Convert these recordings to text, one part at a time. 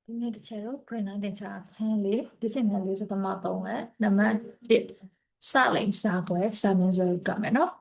ဒီနေ့တစ်ချက်တော့ green light တင်ချခန်းလေးဒီချက်နဲ့လေးသမ3ပဲနံပါတ်1စလိန်စာပွဲစာမင်းစွဲကိုတွေ့မယ်နော်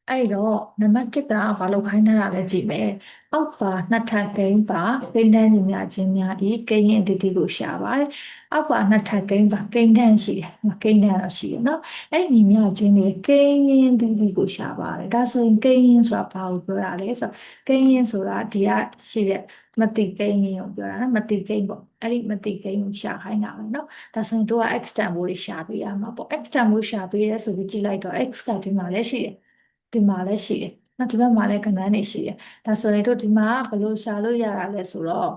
အဲ့တော့နံပါတ်1ကဘာလို့ခိုင်းထားတာလဲကြည့်မယ်အောက်ပါနှစ်ထပ်ကိန်းပါကိန်းတန်းညီမျှခြင်းများဤကိန်းရင်အတီးတီးကိုရှာပါတယ်အောက်ပါနှစ်ထပ်ကိန်းပါကိန်းတန်းရှိတယ်ကိန်းတန်းတော့ရှိတယ်နော်အဲ့ဒီညီမျှခြင်းတွေကိန်းရင်အတီးတီးကိုရှာပါတယ်ဒါဆိုရင်ကိန်းရင်ဆိုတာဘာကိုပြောတာလဲဆိုတော့ကိန်းရင်ဆိုတာဒီကရှိတဲ့မတိကိန်းရင်ကိုပြောတာနော်မတိကိန်းပေါ့အဲ့ဒီမတိကိန်းကိုရှာခိုင်းတာပဲเนาะဒါဆိုရင်တို့က x တန်ဖိုးတွေရှာပေးရမှာပေါ့ x တန်ဖိုးရှာပေးရဲဆိုပြီးကြည့်လိုက်တော့ x ကဒီမှာလည်းရှိတယ်ဒီမှာလည်းရှိတယ်နောက်ဒီဘက်မှာလည်းကဏ္ဍတွေရှိတယ်ဒါဆိုရင်တို့ဒီမှာဘယ်လိုရှာလို့ရတာလဲဆိုတော့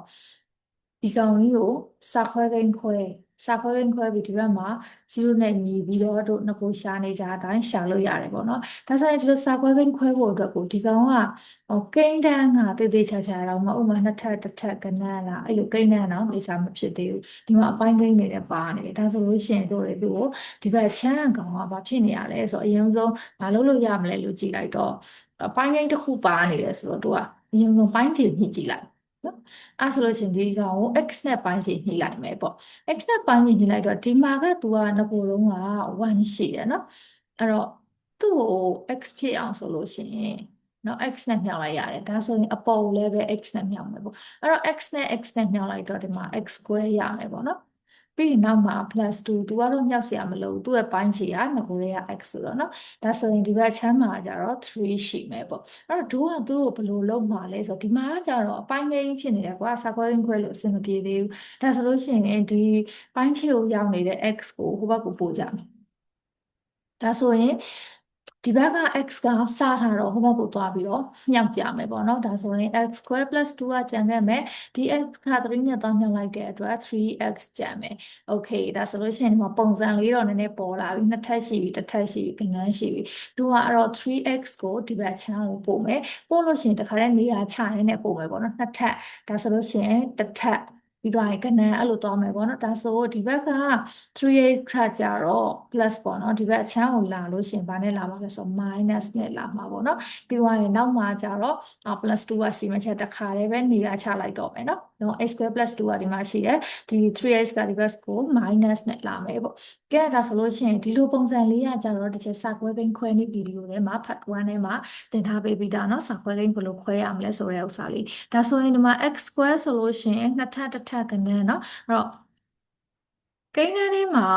ဒီကောင်ကြီးကိုစာခွဲကိန်းခွဲပြီးဒီဘက်မှာ0နဲ့ညီပြီးတော့တို့နှစ်ကိုရှာနေကြအတိုင်းရှာလို့ရတယ်ပေါ့နော်ဒါဆိုရင်ဒီလိုစာခွဲကိန်းခွဲဖို့အတွက်ကိုဒီကောင်ကကိန်းတန်းကတေးသေးချာချာတော့မဥမာနှစ်ထပ်တစ်ထပ်ကဏ္ဍလားအဲ့လိုကိန်းတန်းတော့နေစာမဖြစ်သေးဘူးဒီမှာအပိုင်းကိန်းတွေလည်းပါနေတယ်ဒါဆိုလို့ရှိရင်တို့တွေသူ့ကိုဒီဘက်ချမ်းကောင်ကဘာဖြစ်နေရလဲဆိုတော့အရင်ဆုံးမလုပ်လို့ရမလဲလို့ကြည့်လိုက်တော့အပိုင်းကိန်းတစ်ခုပါနေတယ်ဆိုတော့တို့ကအရင်ဆုံးပိုင်းခြေညှိကြည့်လိုက်နော်အဲ့ဆိုလို့ရှိရင်ဒီကောင်ကို x နဲ့ပိုင်းခြေညှိလိုက်မယ်ပေါ့ x နဲ့ပိုင်းခြေညှိလိုက်တော့ဒီမှာကသူကငကိုယ်လုံးက1ရှိတယ်နော်အဲ့တော့သူ့ကို x ဖြစ်အောင်ဆိုလို့ရှိရင်နော် x နဲ့မြောက်လိုက်ရတယ်ဒါဆိုရင်အပေါ်ကိုလည်းပဲ x နဲ့မြောက်မယ်ပေါ့အဲ့တော့ x နဲ့ x နဲ့မြောက်လိုက်တော့ဒီမှာ x square ရမယ်ပေါ့နော်ပြီးရင်နောက်မှာ plus 2သူကတော့မြောက်เสียမလို့သူ့ရဲ့ပိုင်းခြေကငကိုယ်ရဲ့ x ဆိုတော့နော်ဒါဆိုရင်ဒီဘက်ချမ်းမှာကျတော့3ရှိမယ်ပေါ့အဲ့တော့တို့ကသူတို့ဘယ်လိုလုပ်မှာလဲဆိုတော့ဒီမှာကျတော့အပိုင်းကိန်းဖြစ်နေတယ်ကွာစာခွဲကိန်းခွဲလို့အဆင်မပြေသေးဘူးဒါဆိုလို့ရှိရင်ဒီပိုင်းခြေကိုရောက်နေတဲ့ x ကိုဟိုဘက်ကိုပို့ကြမယ်ဒါဆိုရင်ဒီဘက်က x ကစထားတော့ဟိုဘက်ကိုသွားပြီးတော့မြောက်ကြမယ်ပေါ့နော်ဒါဆိုရင် x square plus 2ကကျန်ခဲ့မယ်ဒီ x က3နဲ့သွားမြောက်လိုက်တဲ့အတွက် 3x ကျန်မယ် okay ဒါဆိုလို့ရှိရင်ဒီမှာပုံစံလေးတော့နည်းနည်းပေါ်လာပြီနှစ်ထပ်ရှိပြီတစ်ထပ်ရှိပြီကဏ္ဍရှိပြီတို့ကအဲ့တော့ 3x ကိုဒီဘက်ချမ်းကိုပို့မယ်ပို့လို့ရှိရင်တခါတည်းနေရာချရင်းနဲ့ပို့မယ်ပေါ့နော်နှစ်ထပ်ဒါဆိုလို့ရှိရင်တစ်ထပ်ပြီးတော့ကဏ္ဍအဲ့လိုသွားမယ်ပေါ့နော်ဒါဆိုဒီဘက်က3x ခါကြတော့ plus ပေါ့နော်ဒီဘက်အချမ်းကိုလာလို့ရှိရင်ဘာနဲ့လာမှာလဲဆိုတော့ minus နဲ့လာမှာပေါ့နော်ပြီးသွားရင်နောက်မှာကြတော့plus 2ကရှိမှချက်တစ်ခါတည်းပဲနေရာချလိုက်တော့မယ်နော်x square plus 2ကဒီမှာရှိတယ်ဒီ 3x ကဒီဘက်ကို minus နဲ့လာမယ်ပေါ့ကဲဒါဆိုလို့ရှိရင်ဒီလိုပုံစံလေးကကြတော့တစ်ချက်စာခွဲကိန်းခွဲနေဗီဒီယိုထဲမှာ part 1ထဲမှာသင်ထားပေးပြီးသားเนาะစာခွဲကိန်းဘယ်လိုခွဲရမလဲဆိုတဲ့ဥစ္စာလေးဒါဆိုရင်ဒီမှာ x square ဆိုလို့ရှိရင်နှစ်ထပ်တစ်ထပ်ကဏ္ဍเนาะအဲ့တော့ကိန်းထဲမှာ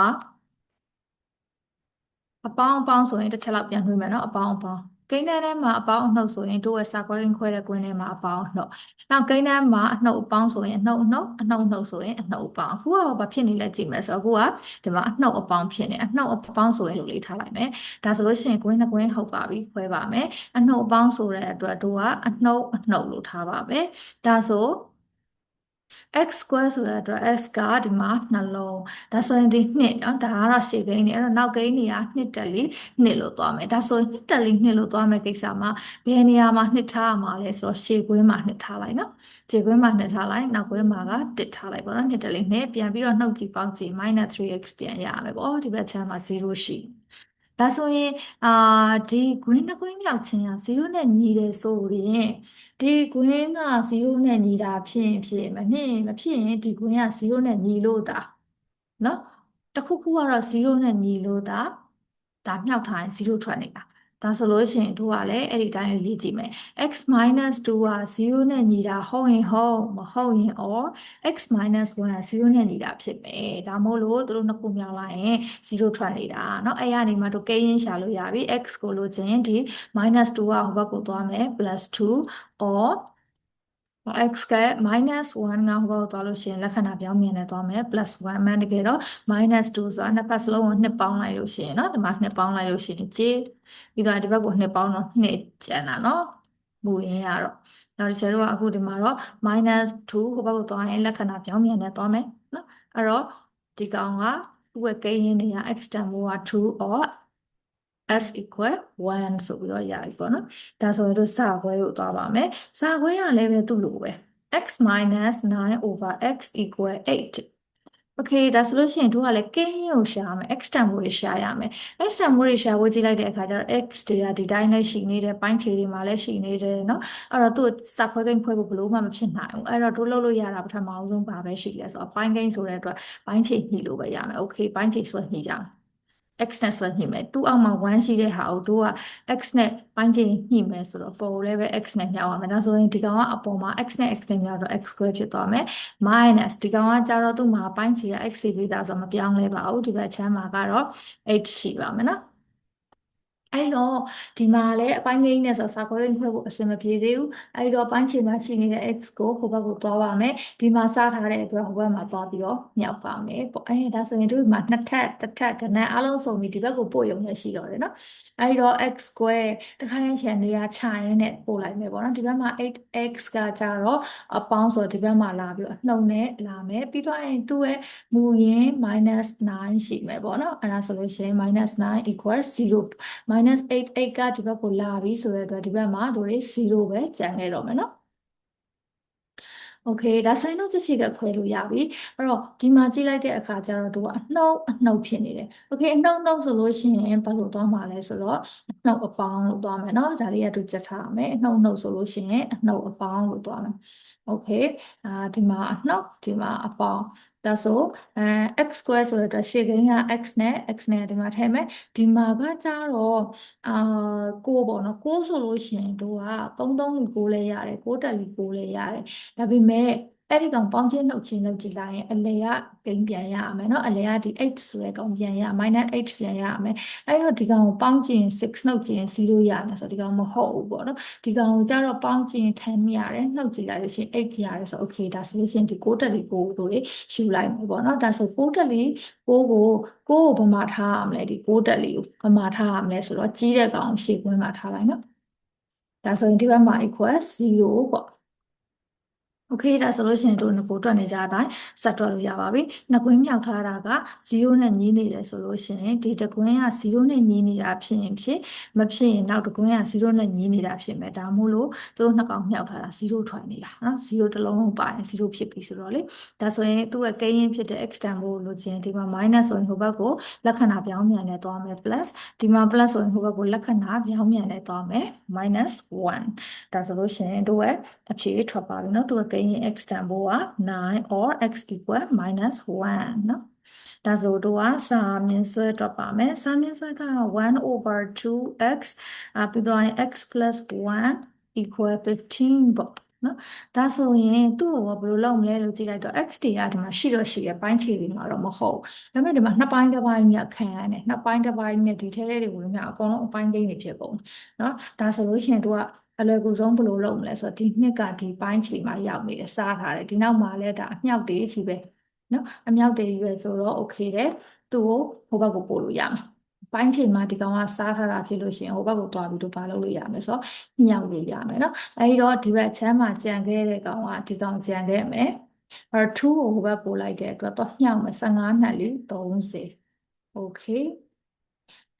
အပေါင်းအပေါင်းဆိုရင်တစ်ချက်လောက်ပြန်နှွှေးမယ်နော်အပေါင်းအပေါင်းကိန်းထဲမှာအပေါင်းအနှုတ်ဆိုရင်တို့ရဲ့စာခွဲကိန်းခွဲတဲ့ကွင်းထဲမှာအပေါင်းအနှုတ်နောက်ကိန်းထဲမှာအနှုတ်အပေါင်းဆိုရင်အနှုတ်အနှုတ်အနှုတ်အနှုတ်ဆိုရင်အနှုတ်အပေါင်းအခုကဘာဖြစ်နေလဲကြည့်မယ်ဆိုတော့အခုကဒီမှာအနှုတ်အပေါင်းဖြစ်နေအနှုတ်အပေါင်းဆိုရင်လို့လေးထားလိုက်မယ်ဒါဆိုလို့ရှိရင်ကွင်းနှစ်ကွင်းဟုတ်ပါပြီခွဲပါမယ်အနှုတ်အပေါင်းဆိုတဲ့အတွက်တို့ကအနှုတ်အနှုတ်လို့ထားပါမယ်ဒါဆိုx square ဆိုတဲ့အတွက် x ကဒီမှာနှလုံးဒါဆိုရင်ဒီနှစ်เนาะဒါကတော့ရှေ့ကိန်းနေအဲ့တော့နောက်ကိန်းတွေကနှစ်တက်လီနှစ်လို့သွားမယ်ဒါဆိုရင်နှစ်တက်လီနှစ်လို့သွားမယ်ကိစ္စမှာဘယ်နေရာမှာနှစ်ထားရမှာလဲဆိုတော့ရှေ့ကွင်းမှာနှစ်ထားလိုက်เนาะရှေ့ကွင်းမှာနှစ်ထားလိုက်နောက်ကွင်းမှာကတစ်ထားလိုက်ပေါ့เนาะနှစ်တက်လီနှစ်ပြန်ပြီးတော့နှုတ်ကြည့်ပေါင်းကြည့် -3x ပြန်ရမယ်ပေါ့ဒီဘက်ချမ်းမှာ0ရှိဒါဆိုရင်အာဒီ green နှစ် green မြောက်ခြင်းက0နဲ့ညီတယ်ဆိုရင်ဒီ green က0နဲ့ညီတာဖြစ်ရင်ဖြစ်မဖြစ်ရင်ဒီ green က0နဲ့ညီလို့တာနော်တခုခုကတော့0နဲ့ညီလို့ဒါမြောက်ထားရင်0ထွက်နေတာဒါဆိုလို့ရှိရင်တို့ကလည်းအဲ့ဒီအတိုင်းရေးကြည့်မယ် x 2က0နဲ့ညီတာဟုတ်ရင်ဟုတ်မဟုတ်ရင် or x 1က0နဲ့ညီတာဖြစ်မယ်ဒါမို့လို့တို့နှစ်ခုမြောက်လိုက်ရင်0ထွက်နေတာเนาะအဲ့ရနေမှာတို့ကိန်းရင်းရှာလို့ရပြီ x ကိုလို့ချင်းဒီ -2ကဟိုဘက်ကိုသွားမယ် +2 or x က -1ကဟိုဘက်ကိုသွားလို့ရှိရင်လက္ခဏာပြောင်းမြင်နဲ့သွားမယ် +1 အမှန်တကယ်တော့ -2ဆိုတာနှစ်ဖက်စလုံးကိုနှစ်ပေါင်းလိုက်လို့ရှိရင်เนาะဒီမှာနှစ်ပေါင်းလိုက်လို့ရှိရင်ကျေပြီးတော့ဒီဘက်ကိုနှစ်ပေါင်းတော့နှစ်ကျန်တာเนาะမူရင်းရတော့နောက်တစ်ချက်တော့အခုဒီမှာတော့ -2ဟိုဘက်ကိုသွားရင်လက္ခဏာပြောင်းမြင်နဲ့သွားမယ်เนาะအဲ့တော့ဒီကောင်ကသူ့ရဲ့ကိန်းရင်းတွေက x တန်ဖိုးက2 or s equal 1ဆိုပြီးတော့ရပြီပေါ့နော်ဒါဆိုရင်တို့စာခွဲကိုသွားပါမယ်စာခွဲရလည်းပဲသူ့လိုပဲx minus 9 over x equal 8 Okay ဒါဆိုလို့ရှိရင်တို့ကလည်းကင်းကိုရှာရမယ် x တန်ဖိုးတွေရှာရမယ် x တန်ဖိုးတွေရှာဖို့ကြည့်လိုက်တဲ့အခါကျတော့ x တွေကဒီတိုင်းလည်းရှိနေတယ်ပိုင်းခြေတွေမှာလည်းရှိနေတယ်เนาะအဲ့တော့သူ့စာခွဲကိန်းခွဲဖို့ဘယ်လို့မှမဖြစ်နိုင်ဘူးအဲ့တော့တို့လုပ်လို့ရတာပထမအောင်ဆုံးပါပဲရှိလဲဆိုတော့ပိုင်းကိန်းဆိုတဲ့အတွက်ပိုင်းခြေညှိလို့ပဲရမယ် Okay ပိုင်းခြေဆွဲညှိကြမယ် x နဲ့ဆွဲညှိမယ်သူ့အောက်မှာ1ရှိတဲ့ဟာကိုတို့က x နဲ့ပိုင်းခြေညှိမယ်ဆိုတော့ပေါ်လည်းပဲ x နဲ့ညှောက်ရမယ်ဒါဆိုရင်ဒီကောင်ကအပေါ်မှာ x နဲ့ x နဲ့ညှောက်တော့ x square ဖြစ်သွားမယ် minus ဒီကောင်ကကြတော့သူ့မှာပိုင်းခြေက x စီပေးတာဆိုတော့မပြောင်းလဲပါဘူးဒီဘက်ချမ်းမှာကတော့ h ရှိပါမယ်နော်အဲ့တော့ဒီမှာလည်းအပိုင်းကိန်းနဲ့ဆိုစာခွဲကိန်းခွဲဖို့အဆင်မပြေသေးဘူးအဲ့တော့ပိုင်းခြေမှာရှိနေတဲ့ x ကိုဟိုဘက်ကိုသွားပါမယ်ဒီမှာစထားတဲ့အတွက်ဟိုဘက်မှာသွားပြီးတော့မြောက်ပါမယ်ပေါ့အဲ့ဒါဆိုရင်တို့ဒီမှာနှစ်ထပ်တစ်ထပ်ကဏ္ဍအားလုံးစုံပြီးဒီဘက်ကိုပို့ရုံနဲ့ရှိတော့တယ်နော်အဲ့တော့ x square တစ်ခါတည်းချန်နေရာချရင်းနဲ့ပို့လိုက်မယ်ပေါ့နော်ဒီဘက်မှာ 8x ကကြတော့အပေါင်းဆိုဒီဘက်မှာလာပြီးအနှုတ်နဲ့လာမယ်ပြီးတော့အဲ့သူ့ရဲ့မူရင်း -9 ရှိမယ်ပေါ့နော်အဲ့ဒါဆိုလို့ရှိရင် -9 equal 0 -8 ကဒီဘက်ကိုလာပြီဆိုတဲ့အတွက်ဒီဘက်မှာတို့တွေ0ပဲကျန်ခဲ့တော့မယ်နော်โอเคဒါဆိုရင်တော့ချက်ချကခွဲလို့ရပြီအဲ့တော့ဒီမှာကြည့်လိုက်တဲ့အခါကျတော့တို့ကအနှုတ်ဖြစ်နေတယ်โอเคအနှုတ်ဆိုလို့ရှိရင်ဘာလို့သွားမှာလဲဆိုတော့အနှုတ်အပေါင်းလို့သွားမယ်เนาะဒါလေးကတို့ချက်ထားရမယ်အနှုတ်ဆိုလို့ရှိရင်အနှုတ်အပေါင်းလို့သွားမယ်โอเคဒီမှာအနှုတ်ဒီမှာအပေါင်းဒါဆိုx square ဆိုတဲ့အတွက်ရှေ့ကိန်းက x နဲ့ x နဲ့ဒီမှာထည့်မယ်ဒီမှာကကြတော့အာကိုပေါ့နော်ကိုဆိုလို့ရှိရင်တို့က33လူကိုလည်းရတယ်ကိုတက်လူကိုလည်းရတယ်ဒါပေမဲ့အဲ့ဒီကောင်ပေါင်းချင်းနှုတ်ချင်းလုပ်ကြည့်လိုက်ရင်အလယ်ကကိန်းပြန်ရမယ်เนาะအလယ်ကဒီ8ဆိုတဲ့ကောင်ပြန်ရ -8 ပြန်ရမယ်အဲ့တော့ဒီကောင်ကိုပေါင်းကြည့်ရင်6နှုတ်ကြည့်ရင်0ရမယ်ဆိုတော့ဒီကောင်မဟုတ်ဘူးပေါ့နော်ဒီကောင်ကိုကြတော့ပေါင်းကြည့်ရင်10ရတယ်နှုတ်ကြည့်လိုက်လို့ရှိရင်8ရတယ်ဆို okay ဒါဆိုလို့ရှိရင်ဒီ6တက်လီ6တို့လေယူလိုက်မယ်ပေါ့နော်ဒါဆို6တက်လီ6ကိုဘယ်မှာထားရမလဲဒီ6တက်လီကိုဘယ်မှာထားရမလဲဆိုတော့ကြီးတဲ့ကောင်ရှေ့ကွင်းမှာထားလိုက်နော်ဒါဆိုရင်ဒီဘက်မှာ equal 0ပေါ့โอเคဒါဆိုလို့ရှိရင်တို့ငကိုတွက်နေကြတဲ့အတိုင်းဆက်တွက်လို့ရပါပြီ။နှစ်ကွင်းမြောက်ထားတာက0နဲ့ညီးနေတယ်ဆိုလို့ရှိရင်ဒီတစ်ကွင်းက0နဲ့ညီးနေတာဖြစ်ရင်ဖြစ်မဖြစ်ရင်နောက်တစ်ကွင်းက0နဲ့ညီးနေတာဖြစ်မယ်။ဒါမို့လို့တို့နှစ်ကောင်မြောက်ထားတာ0ထွက်နေတာနော်။0တစ်လုံးလုံးပါရင်0ဖြစ်ပြီဆိုတော့လေဒါဆိုရင်သူ့ရဲ့ကိန်းရင်းဖြစ်တဲ့ x တန်ဖိုးလို့ချင်းဒီမှာ minus ဆိုရင်ဟိုဘက်ကိုလက္ခဏာပြောင်းပြန်နဲ့သွားမယ် plus ဒီမှာ plus ဆိုရင်ဟိုဘက်ကိုလက္ခဏာပြောင်းပြန်နဲ့သွားမယ် -1ဒါဆိုလို့ရှိရင်တို့ရဲ့အဖြေထွက်ပါပြီเนาะသူကကိန်းရင် x တန်ဖိုးက9 or x equal -1เนาะဒါဆိုတို့ကစာမြင်ဆွဲတွက်ပါမယ်စာမြင်ဆွဲက1 over 2x ပြီးတော့ x plus 1 equal 15ပေါ့နော်ဒါဆိုရင်သူ့ကိုဘယ်လိုလုပ်မလဲလို့ကြည့်လိုက်တော့ x တွေကဒီမှာရှိတော့ရှိရပိုင်းခြေတွေမှာတော့မဟုတ်ဘူးဒါပေမဲ့ဒီမှာနှစ်ပိုင်းတစ်ပိုင်းညခံရတယ်နှစ်ပိုင်းတစ်ပိုင်းနဲ့ဒီထဲတွေဝင်မြအကုန်လုံးအပိုင်းကိန်းတွေဖြစ်ကုန်เนาะဒါဆိုလို့ရှိရင်တို့ကအလွယ်ကူဆုံးဘယ်လိုလုပ်မလဲဆိုတော့ဒီနှစ်ကဒီပိုင်းခြေမှာရောက်နေတယ်စားထားတယ်ဒီနောက်မှာလည်းဒါအမြောက်တွေကြီးပဲเนาะအမြောက်တွေရွယ်ဆိုတော့ okay တယ်သူ့ကိုဟိုဘက်ကိုပို့လို့ရမယ်ပိုင်းချိန်မှာဒီကောင်ကစားထားတာဖြစ်လို့ရှိရင်ဟိုဘက်ကိုတွားပြီးတော့ဘာလုပ်လို့ရမလဲဆိုတော့မြောက်လို့ရမယ်เนาะအဲဒီတော့ဒီဘက်ချမ်းမှာကြံခဲ့တဲ့ကောင်ကဒီကောင်ကြံခဲ့မယ်အဲ2ကိုဟိုဘက်ပို့လိုက်တဲ့အတွက်တော့မြောက်မယ်15နှစ်လီ30 okay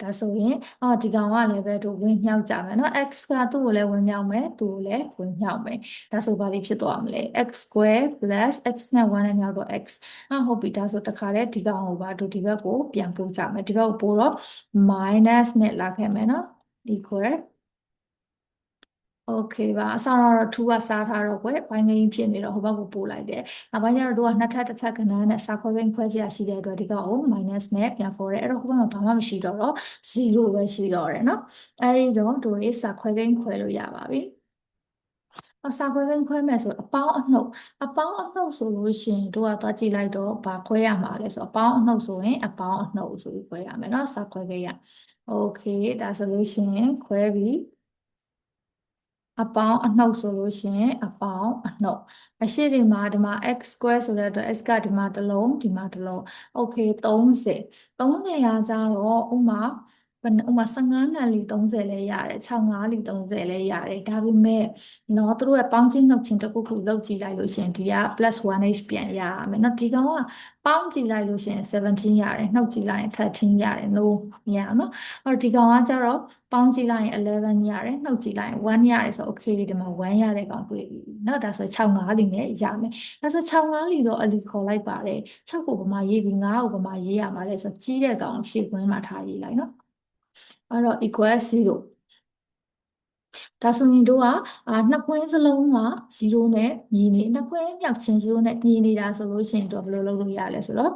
ဒါဆိုရင်ဒီကောင်ကလည်းပဲတို့ဝင်မြောက်ကြမယ်เนาะ x ကသူ့ကိုလည်းဝင်မြောက်မယ်သူ့ကိုလည်းဝင်မြောက်မယ်ဒါဆိုဘာလေးဖြစ်သွားမလဲ x square plus x နဲ့1နဲ့မြောက်တော့ x ဟုတ်ပြီဒါဆိုတခါတည်းဒီကောင်ကိုပါတို့ဒီဘက်ကိုပြန်ပို့ကြမယ်ဒီဘက်ကိုပို့တော့ minus နဲ့လာခဲ့မယ်เนาะ equal โอเคပါအစားတော့2ကစားထားတော့ကွယ်ဘိုင်းကိန်းဖြစ်နေတော့ဟိုဘက်ကိုပို့လိုက်တယ်။နောက်ပိုင်းကျတော့တို့ကနှစ်ထပ်တစ်ထပ်ကဏ္ဍနဲ့စာခွဲကိန်းခွဲစရာရှိတဲ့အတွက်ဒီကောင်ကို minus နဲ့ပြန်ခေါ်တယ်။အဲ့တော့ဟိုဘက်မှာဘာမှမရှိတော့0ပဲရှိတော့တယ်နော်။အဲ့ဒီတော့တို့တွေစာခွဲကိန်းခွဲလို့ရပါပြီ။စာခွဲကိန်းခွဲမယ်ဆိုအပေါင်းအနှုတ်ဆိုလို့ရှိရင်တို့ကသွားကြည့်လိုက်တော့ဘာခွဲရမှာလဲဆိုအပေါင်းအနှုတ်ဆိုရင်အပေါင်းအနှုတ်ဆိုပြီးခွဲရမယ်နော်စာခွဲကိန်းရ။ Okay ဒါဆိုလို့ရှိရင်ခွဲပြီးအပေါင်းအနှုတ်ဆိုလို့ရှိရင်အပေါင်းအနှုတ်အရှိဒီမှာx square ဆိုတဲ့အတွက် x ကဒီမှာတစ်လုံးဒီမှာတစ်လုံး okay 30 30ရာကြတော့ဥမာ ဘယ်ဥမာ15လလီ30လဲရတယ်65လီ30လဲရတယ်ဒါပေမဲ့နော်သူတို့ရဲ့ပေါင်းချင်းနှုတ်ချင်းတစ်ခုခုလောက်ကြည့်လိုက်လို့ရှရင်ဒီက +1h ပြန်ရရမယ်နော်ဒီကောင်ကပေါင်းကြည့်လိုက်လို့ရှရင်17ရတယ်နှုတ်ကြည့်လိုက်ရင်13ရတယ် no မရအောင်နော်အဲ့တော့ဒီကောင်ကကျတော့ပေါင်းကြည့်လိုက်ရင်11ရတယ်နှုတ်ကြည့်လိုက်ရင်1ရတယ်ဆို okay ဒီမှာ1ရတဲ့ကောင်တွေ့ပြီနော်ဒါဆို65လီနဲ့ရမယ်ဒါဆို65လီတော့အလီခေါ်လိုက်ပါတယ်6ကိုပမာရေးပြီး9ကိုပမာရေးရမှာလဲဆိုကြီးတဲ့ကောင်ရှေ့ကွင်းမှာထားရေးလိုက်နော်အဲ့တော့ equal 0ဒါဆိုရင်တို့ကနှစ်ကွင်းစလုံးက0နဲ့ညီနေနှစ်ကွင်းမြောက်ချင်း0နဲ့ညီနေတာဆိုလို့ရှိရင်တို့ဘယ်လိုလုပ်လို့ရလဲဆိုတော့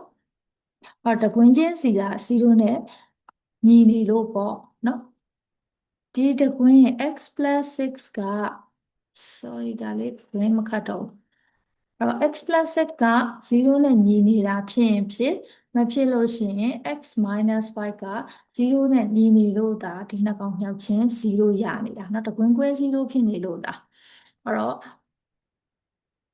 တကွင်းချင်းစီက0နဲ့ညီနေလို့ပေါ့နော်ဒီတကွင်း x + 6က sorry ဒါလေးတွင်းမခတ်တော့အဲ့တော့ x + 6က0နဲ့ညီနေတာဖြစ်ရင်ဖြစ်မဖြစ်လို့ရှိရင် x - 5က0နဲ့ညီနေလို့ဒါဒီနှစ်ကောင်မြောက်ချင်း0ရနေတာเนาะတကွင်းကွဲ0ဖြစ်နေလို့ဒါအဲ့တော့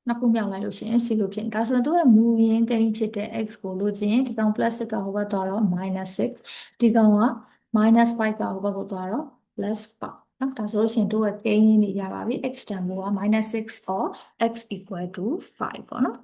နှစ်ခုမြောက်လိုက်လို့ရှိရင်0ဖြစ်နေဒါဆိုရင်သူ့ရဲ့မူရင်းကိန်းဖြစ်တဲ့ x ကိုလို့ချင်းဒီကောင် +6ကဟိုဘက်သွားတော့ -6ဒီကောင်က -5ကဟိုဘက်ကိုသွားတော့ +5နော်ဒါဆိုလို့ရှိရင်တို့ရဲ့ကိန်းရင်းတွေရပါပြီ x တန်ဖိုးက-6 or x equal to 5ပေါ့နော်